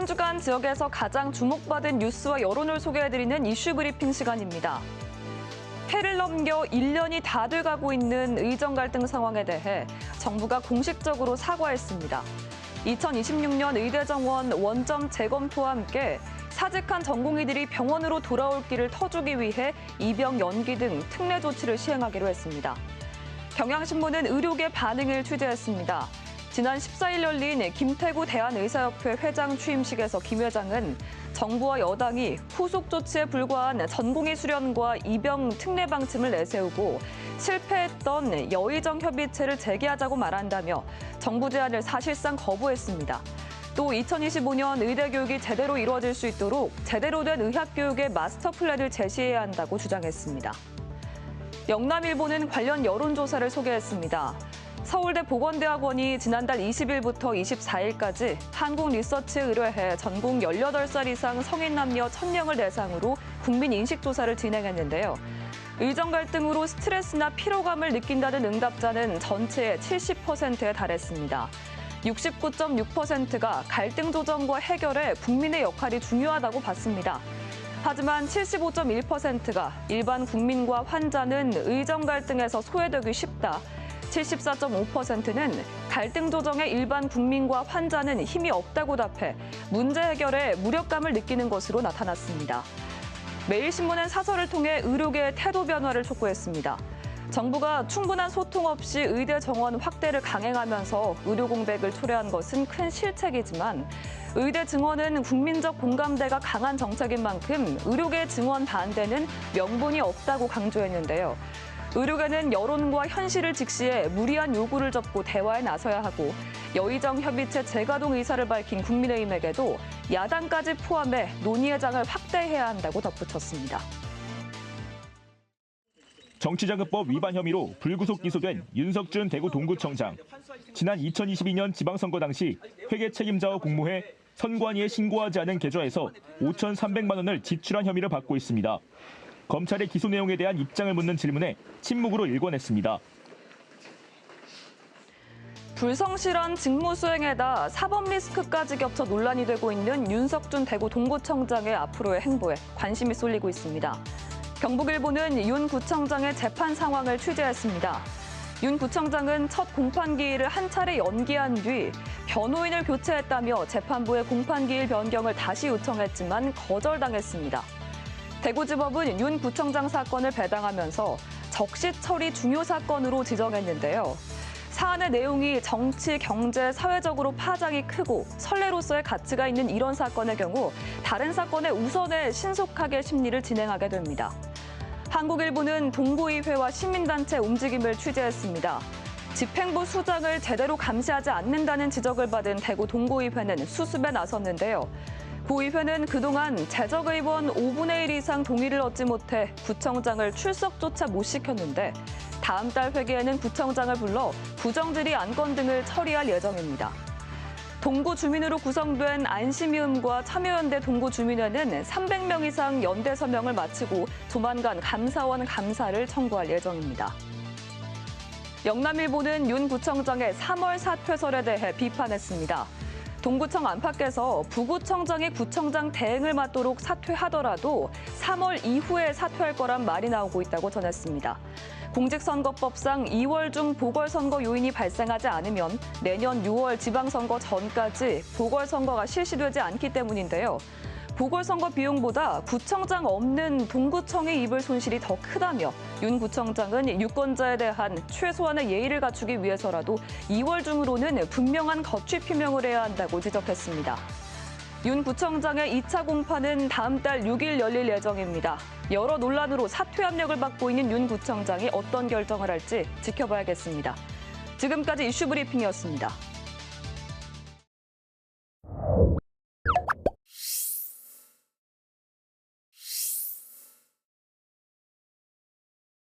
한 주간 지역에서 가장 주목받은 뉴스와 여론을 소개해드리는 이슈 브리핑 시간입니다. 해를 넘겨 1년이 다 돼가고 있는 의정 갈등 상황에 대해 정부가 공식적으로 사과했습니다. 2026년 의대 정원 원점 재검토와 함께 사직한 전공의들이 병원으로 돌아올 길을 터주기 위해 입영 연기 등 특례 조치를 시행하기로 했습니다. 경향신문은 의료계 반응을 취재했습니다. 지난 14일 열린 김태구 대한의사협회 회장 취임식에서 김 회장은 정부와 여당이 후속 조치에 불과한 전공의 수련과 입영 특례 방침을 내세우고 실패했던 여의정 협의체를 재개하자고 말한다며 정부 제안을 사실상 거부했습니다. 또 2025년 의대 교육이 제대로 이루어질 수 있도록 제대로 된 의학 교육의 마스터 플랜을 제시해야 한다고 주장했습니다. 영남일보는 관련 여론조사를 소개했습니다. 서울대 보건대학원이 지난달 20일부터 24일까지 한국리서치에 의뢰해 전국 18살 이상 성인 남녀 1000명을 대상으로 국민 인식조사를 진행했는데요. 의정 갈등으로 스트레스나 피로감을 느낀다는 응답자는 전체의 70%에 달했습니다. 69.6%가 갈등 조정과 해결에 국민의 역할이 중요하다고 봤습니다. 하지만 75.1%가 일반 국민과 환자는 의정 갈등에서 소외되기 쉽다. 74.5%는 갈등 조정에 일반 국민과 환자는 힘이 없다고 답해 문제 해결에 무력감을 느끼는 것으로 나타났습니다. 매일신문은 사설을 통해 의료계의 태도 변화를 촉구했습니다. 정부가 충분한 소통 없이 의대 정원 확대를 강행하면서 의료 공백을 초래한 것은 큰 실책이지만 의대 증원은 국민적 공감대가 강한 정책인 만큼 의료계 증원 반대는 명분이 없다고 강조했는데요. 의료계는 여론과 현실을 직시해 무리한 요구를 접고 대화에 나서야 하고 여의정 협의체 재가동 의사를 밝힌 국민의힘에게도 야당까지 포함해 논의의 장을 확대해야 한다고 덧붙였습니다. 정치자금법 위반 혐의로 불구속 기소된 윤석준 대구 동구청장. 지난 2022년 지방선거 당시 회계 책임자와 공모해 선관위에 신고하지 않은 계좌에서 5,300만 원을 지출한 혐의를 받고 있습니다. 검찰의 기소 내용에 대한 입장을 묻는 질문에 침묵으로 일관했습니다. 불성실한 직무 수행에다 사법 리스크까지 겹쳐 논란이 되고 있는 윤석준 대구 동구청장의 앞으로의 행보에 관심이 쏠리고 있습니다. 경북일보는 윤 구청장의 재판 상황을 취재했습니다. 윤 구청장은 첫 공판기일을 한 차례 연기한 뒤 변호인을 교체했다며 재판부의 공판기일 변경을 다시 요청했지만 거절당했습니다. 대구지법은 윤 구청장 사건을 배당하면서 적시 처리 중요 사건으로 지정했는데요. 사안의 내용이 정치, 경제, 사회적으로 파장이 크고 선례로서의 가치가 있는 이런 사건의 경우 다른 사건의 우선에 신속하게 심리를 진행하게 됩니다. 한국일보는 동구의회와 시민단체 움직임을 취재했습니다. 집행부 수장을 제대로 감시하지 않는다는 지적을 받은 대구 동구의회는 수습에 나섰는데요. 구의회는 그동안 재적의원 5분의 1 이상 동의를 얻지 못해 구청장을 출석조차 못 시켰는데 다음 달 회기에는 구청장을 불러 부정질의 안건 등을 처리할 예정입니다. 동구 주민으로 구성된 안심이음과 참여연대 동구 주민회는 300명 이상 연대 서명을 마치고 조만간 감사원 감사를 청구할 예정입니다. 영남일보는 윤 구청장의 3월 사퇴설에 대해 비판했습니다. 동구청 안팎에서 부구청장이 구청장 대행을 맡도록 사퇴하더라도 3월 이후에 사퇴할 거란 말이 나오고 있다고 전했습니다. 공직선거법상 2월 중 보궐선거 요인이 발생하지 않으면 내년 6월 지방선거 전까지 보궐선거가 실시되지 않기 때문인데요. 보궐선거 비용보다 구청장 없는 동구청의 입을 손실이 더 크다며 윤 구청장은 유권자에 대한 최소한의 예의를 갖추기 위해서라도 2월 중으로는 분명한 거취 표명을 해야 한다고 지적했습니다. 윤 구청장의 2차 공판은 다음 달 6일 열릴 예정입니다. 여러 논란으로 사퇴 압력을 받고 있는 윤 구청장이 어떤 결정을 할지 지켜봐야겠습니다. 지금까지 이슈 브리핑이었습니다.